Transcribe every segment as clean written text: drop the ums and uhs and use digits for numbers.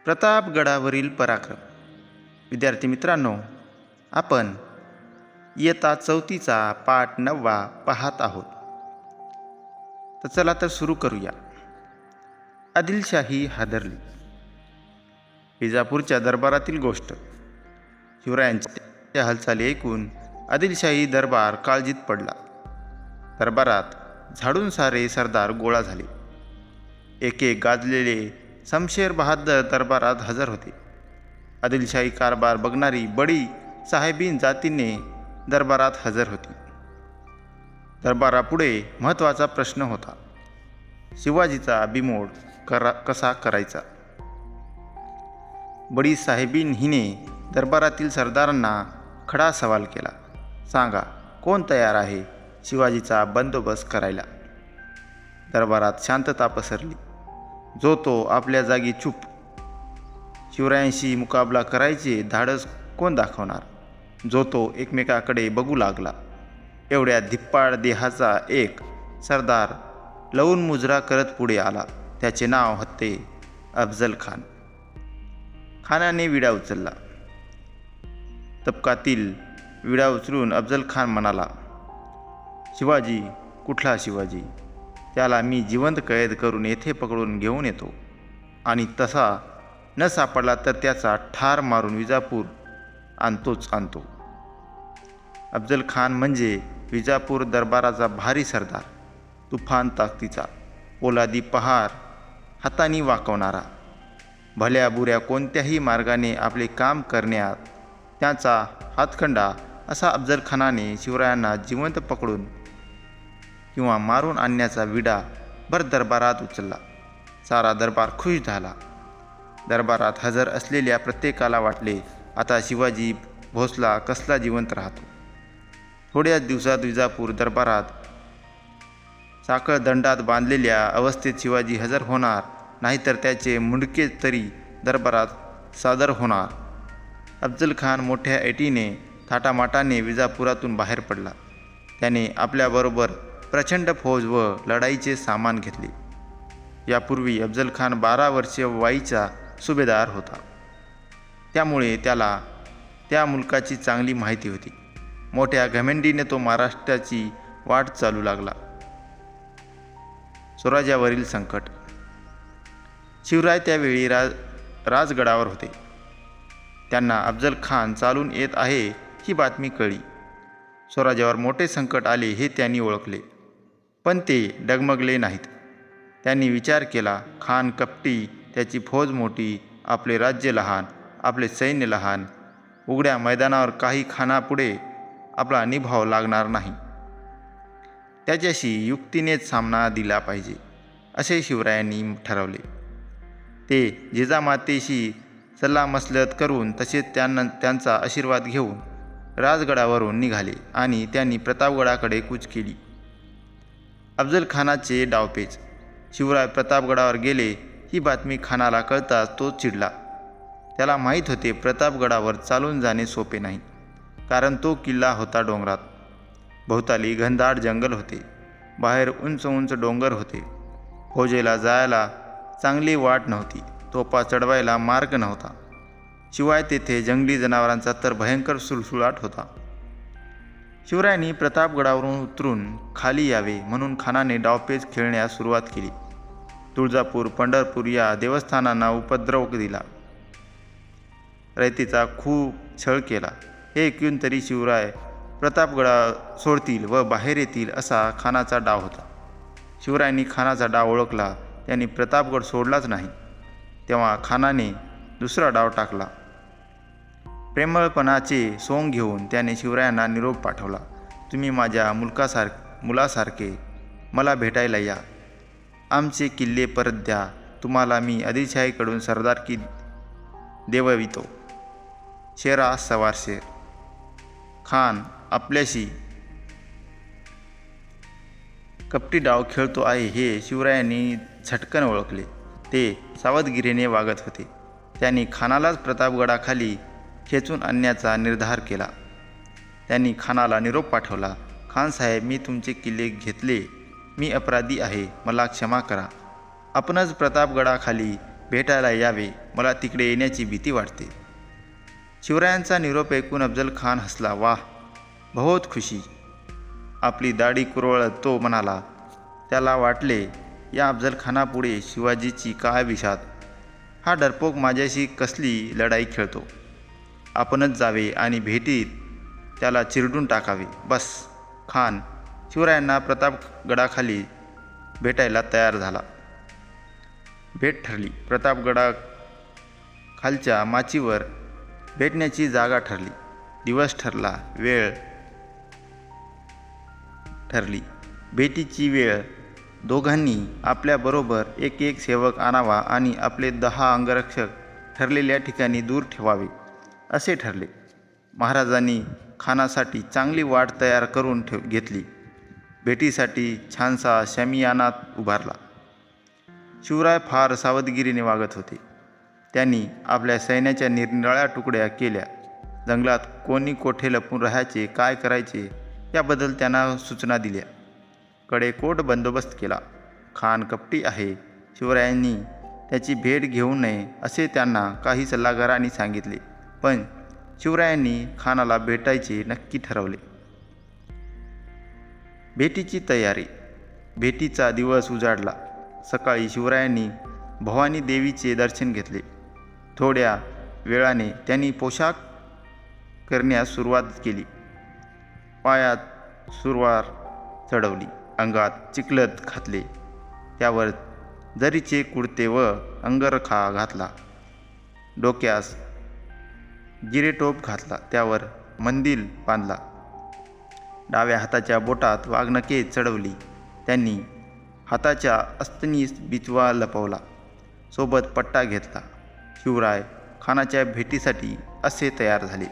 प्रतापगडावरील पराक्रम. विद्यार्थी मित्रांनो, आपण इयत्ता 4थीचा पाठ 9वा पाहत आहोत. तर चला तर सुरू करूया. आदिलशाही हादरली. विजापूरच्या दरबारातील गोष्ट. शिवरायांच्या हालचाली ऐकून आदिलशाही दरबार काळजीत पडला. दरबारात झाडून सारे सरदार गोळा झाले. एक एक गाजलेले शमशेर बहादर दरबारात हजर होते. आदिलशाही कारभार बघणारी बडी साहेबीन जातीने दरबारात हजर होती. दरबारापुढे महत्त्वाचा प्रश्न होता. शिवाजीचा बिमोड कसा करायचा. बडी साहेबीन हिने दरबारातील सरदारांना खडा सवाल केला. सांगा, कोण तयार आहे शिवाजीचा बंदोबस्त करायला. दरबारात शांतता पसरली. जो तो आपल्या जागी चूप. शिवरायांशी मुकाबला करायचे धाडस कोण दाखवणार. जो तो एकमेकाकडे बघू लागला. एवढ्या धिप्पाड देहाचा एक सरदार लवून मुजरा करत पुढे आला. त्याचे नाव होते अफजल खान. खानाने विडा उचलला. तबकातील विडा उचलून अफजल खान म्हणाला, शिवाजी? कुठला शिवाजी? त्याला मी जिवंत कैद करून येथे पकडून घेऊन येतो आणि तसा न सापडला तर त्याचा ठार मारून विजापूर आणतो. अफजल खान म्हणजे विजापूर दरबाराचा भारी सरदार, तुफान ताकदीचा, पोलादी पहार हाताने वाकवणारा, भल्या बुऱ्या कोणत्याही मार्गाने आपले काम करण्यात त्याचा हातखंडा असा अफजल खानाने शिवरायांना जिवंत पकडून किंवा मारून आणण्याचा विडा भर दरबारात उचलला. सारा दरबार खुश झाला. दरबारात हजर असलेल्या प्रत्येकाला वाटले, आता शिवाजी भोसला कसला जिवंत राहतो. थोड्याच दिवसात विजापूर दरबारात साखळदंडात बांधलेल्या अवस्थेत शिवाजी हजर होणार, नाहीतर त्याचे मुंडके तरी दरबारात सादर होणार. अफजल खान मोठ्या ऐटीने थाटामाटाने विजापुरातून बाहेर पडला. त्याने आपल्याबरोबर प्रचंड फौज व लढाईचे सामान घेतले. यापूर्वी अफजल खान 12 वर्षे वयाचा सुभेदार होता. त्यामुळे त्याला त्या मुलकाची चांगली माहिती होती. मोठ्या घमेंडीने तो महाराष्ट्राची वाट चालू लागला. स्वराज्यावरील संकट. शिवराय त्यावेळी राजगडावर होते. त्यांना अफजल खान चालून येत आहे ही बातमी कळली. स्वराज्यावर मोठे संकट आले हे त्यांनी ओळखले, पण ते डगमगले नाहीत. त्यांनी विचार केला, खान कपटी, त्याची फौज मोठी, आपले राज्य लहान, आपले सैन्य लहान. उघड्या मैदानावर काही खानापुढे आपला निभाव लागणार नाही. त्याच्याशी युक्तीनेच सामना दिला पाहिजे असे शिवरायांनी ठरवले. ते जिजामातेशी सल्लामसलत करून तसेच त्यांचा आशीर्वाद घेऊन राजगडावरून निघाले आणि त्यांनी प्रतापगडाकडे कूच केली. अफजल खानाचे डावपेच. शिवराय प्रतापगडावर गेले ही बातमी खानाला कळताच तो चिडला. त्याला माहीत होते प्रतापगडावर चालून जाणे सोपे नाही, कारण तो किल्ला होता डोंगरात. भोवताली घनदाट जंगल होते. बाहेर उंच उंच डोंगर होते. फौजेला जायला चांगली वाट नव्हती. तोफा चढवायला मार्ग नव्हता. शिवाय तेथे जंगली जनावरांचा तर भयंकर सुळसुळाट होता. शिवरायांनी प्रतापगडावरून उतरून खाली यावे म्हणून खानाने डावपेच खेळण्यास सुरुवात केली. तुळजापूर, पंढरपूर या देवस्थानांना उपद्रव दिला. रयतेचा खूप छळ केला. हे ऐकून तरी शिवराय प्रतापगडा सोडतील व बाहेर येतील असा खानाचा डाव होता. शिवरायांनी खानाचा डाव ओळखला. त्यांनी प्रतापगड सोडलाच नाही. तेव्हा खानाने दुसरा डाव टाकला. प्रेमळपणाचे सोंग घेऊन त्याने शिवरायांना निरोप पाठवला. तुम्ही माझ्या मुलासारखे मला भेटायला या. आमचे किल्ले परत द्या. तुम्हाला मी आदिलशाहीकडून सरदारकी देववितो. शेरा सवार शेर. खान आपल्याशी कपटी डाव खेळतो आहे हे शिवरायांनी झटकन ओळखले. ते सावधगिरीने वागत होते. त्यांनी खानालाच प्रतापगडाखाली खेचून आणण्याचा निर्धार केला. त्यांनी खानाला निरोप पाठवला. खान साहेब, मी तुमचे किल्ले घेतले. मी अपराधी आहे. मला क्षमा करा. आपणच प्रतापगडाखाली भेटायला यावे, मला तिकडे येण्याची भीती वाटते. शिवरायांचा निरोप ऐकून अफजल खान हसला. वाह, बहुत खुशी. आपली दाढी कुरवळत तो म्हणाला. त्याला वाटले, या अफजलखानापुढे शिवाजीची काय विषाद. हा डरपोक माझ्याशी कसली लढाई खेळतो. आपणच जावे आणि भेटीत त्याला चिरडून टाकावे. बस. खान शिवरायांना प्रतापगडाखाली भेटायला तयार झाला. भेट ठरली. प्रतापगडाखालच्या माचीवर भेटण्याची जागा ठरली. दिवस ठरला, वेळ ठरली. भेटीची वेळ. दोघांनी आपल्याबरोबर एक एक सेवक आणावा आणि आपले 10 अंगरक्षक ठरलेल्या ठिकाणी दूर ठेवावे असे ठरले. महाराजांनी खानासाठी चांगली वाट तयार करून घेतली. भेटीसाठी छानसा शामियाना उभारला. शिवराय फार सावधगिरीने वागत होते. त्यांनी आपल्या सैन्याच्या निरनिराळ्या तुकड्या केल्या. जंगलात कोणी कोठे लपून राहायचे, काय करायचे याबद्दल त्यांना सूचना दिल्या. कडेकोट बंदोबस्त केला. खान कपटी आहे, शिवरायांनी त्याची भेट घेऊ नये असे त्यांना काही सल्लागारांनी सांगितले. पण शिवरायांनी खानाला भेटायचे नक्की ठरवले. भेटीची तयारी. भेटीचा दिवस उजाडला. सकाळी शिवरायांनी भवानी देवीचे दर्शन घेतले. थोड्या वेळाने त्यांनी पोशाख करण्यास सुरुवात केली. पायात सुरवार चढवली, अंगात चिखलत घातले, त्यावर जरीचे कुडते व अंगरखा घातला, डोक्यास गिरेटोप घातला, त्यावर मंदिल बांधला, डाव्या हाताच्या बोटात वाघनखे चढवली. त्यांनी हाताच्या अस्तनीस बिचवा लपवला, सोबत पट्टा घेतला. शिवराय खानाच्या भेटीसाठी असे तयार झाले.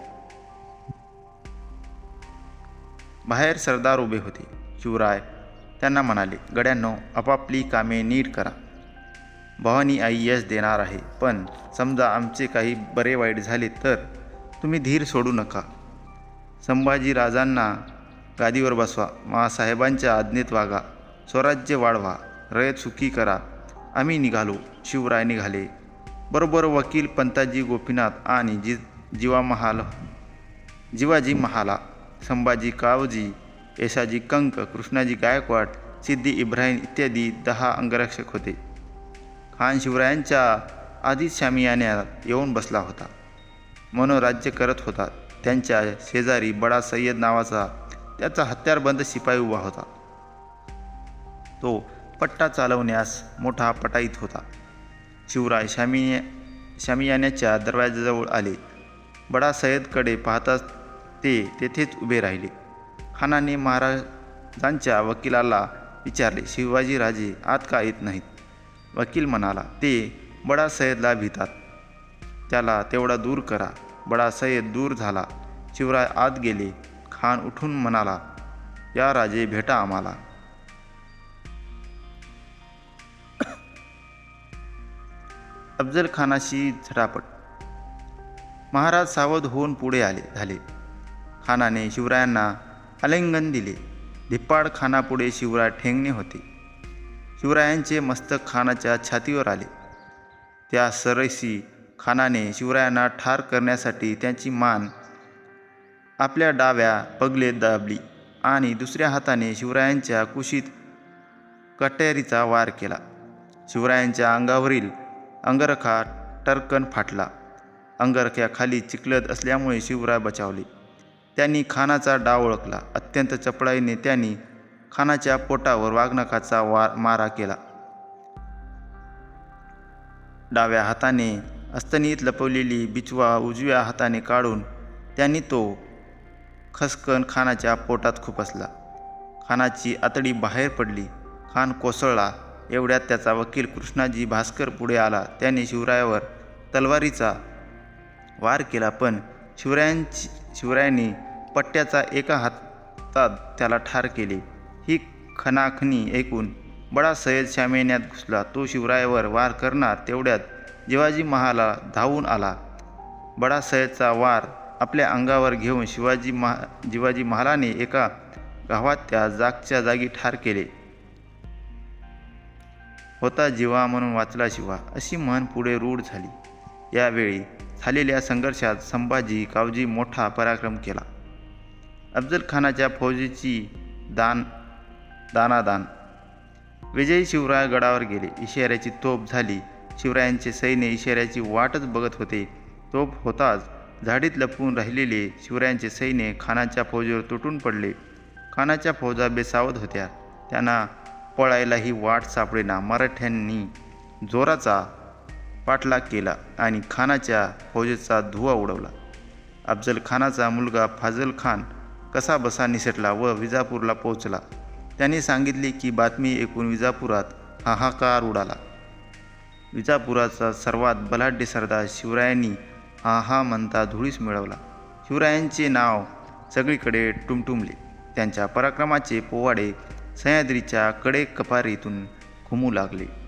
बाहेर सरदार उभे होते. शिवराय त्यांना म्हणाले, गड्यांनो, आपापली कामे नीट करा. भवानी आई यश देणार आहे, पण समजा आमचे काही बरे वाईट झाले तर तुम्ही धीर सोडू नका. संभाजीराजांना गादीवर बसवा, मासाहेबांच्या आज्ञेत वागा, स्वराज्य वाढवा, रयत सुखी करा. आम्ही निघालो. शिवराय निघाले. बरोबर वकील पंताजी गोपीनाथ आणि जिवाजी महाला, संभाजी कावजी, येसाजी कंक, कृष्णाजी गायकवाड, सिद्दी इब्राहिम इत्यादी 10 अंगरक्षक होते. खान शिवरायांच्या आधीच शामियान्यात येऊन बसला होता. मनोराज्य करत होता. त्यांच्या शेजारी बडा सय्यद नावाचा त्याचा हत्यारबंद शिपाई उभा होता. तो पट्टा चालवण्यास मोठा पटाईत होता. शिवराय शामियान्याच्या दरवाजाजवळ आले. बडा सय्यदकडे पाहताच ते तेथेच उभे राहिले. खानाने महाराजांच्या वकिलाला विचारले, शिवाजीराजे आत का येत नाहीत? वकील म्हणाला, ते बडा सय्यदला भितात, त्याला तेवढा दूर करा. बडा सय्यद दूर झाला. शिवराय आत गेले. खान उठून म्हणाला, या राजे, भेटा आम्हाला. अफजल खानाशी झटापट. महाराज सावध होऊन पुढे झाले. खानाने शिवरायांना आलिंगन दिले. धिप्पाड खानापुढे शिवराय ठेंगणे होते. शिवरायांचे मस्तक खानाच्या छातीवर आले. त्या सरसी खानाने शिवरायांना ठार करण्यासाठी त्यांची मान आपल्या डाव्या पगलेत दाबली आणि दुसऱ्या हाताने शिवरायांच्या कुशीत कट्यारीचा वार केला. शिवरायांच्या अंगावरील अंगरखा टरकन फाटला. अंगरख्याखाली चिखलत असल्यामुळे शिवराय बचावले. त्यांनी खानाचा डाव ओळखला. अत्यंत चपळाईने त्यांनी खानाच्या पोटावर वाघनखाचा मारा केला. डाव्या हाताने अस्तनीत लपवलेली बिचवा उजव्या हाताने काढून त्यांनी तो खसकन खानाच्या पोटात खुपसला. खानाची आतडी बाहेर पडली. खान कोसळला. एवढ्यात त्याचा वकील कृष्णाजी भास्कर पुढे आला. त्याने शिवरायावर तलवारीचा वार केला, पण शिवरायांनी पट्ट्याचा एका हातात त्याला ठार केले. ही खणाखणी ऐकून बडा सय्यद शामियान्यात घुसला. तो शिवरायावर वार करणार तेवढ्यात जिवाजी महाला धावून आला. बडा सय्यदचा वार आपल्या अंगावर घेऊन जिवाजी महालाने एका घावात त्या जागच्या जागी ठार केले. होता जीवा म्हणून वाचला शिवा, अशी म्हण पुढे रूढ झाली. यावेळी झालेल्या संघर्षात संभाजी कावजी मोठा पराक्रम केला. अफजल खानाच्या फौजेची दानादान. विजयी शिवराय गडावर गेले. इशाऱ्याची तोफ झाली. शिवरायांचे सैन्य इशाऱ्याची वाटच बघत होते. तोफ होताच झाडीत लपवून राहिलेले शिवरायांचे सैन्य खानाच्या फौजेवर तुटून पडले. खानाच्या फौजा बेसावध होत्या. त्यांना पळायलाही वाट सापडेना. मराठ्यांनी जोराचा पाठलाग केला आणि खानाच्या फौजेचा धुव्वा उडवला. अफजल खानाचा मुलगा फाझल खान कसा बसा निसटला व विजापूरला पोहोचला. त्यांनी सांगितले की बातमी ऐकून विजापुरात हाहाकार उडाला. विजापुराचा सर्वात बलाढ्य सरदार शिवरायांनी हा म्हणता धुळीस मिळवला. शिवरायांचे नाव सगळीकडे टुमटुमले. त्यांच्या पराक्रमाचे पोवाडे सह्याद्रीच्या कडेकपारीतून घुमू लागले.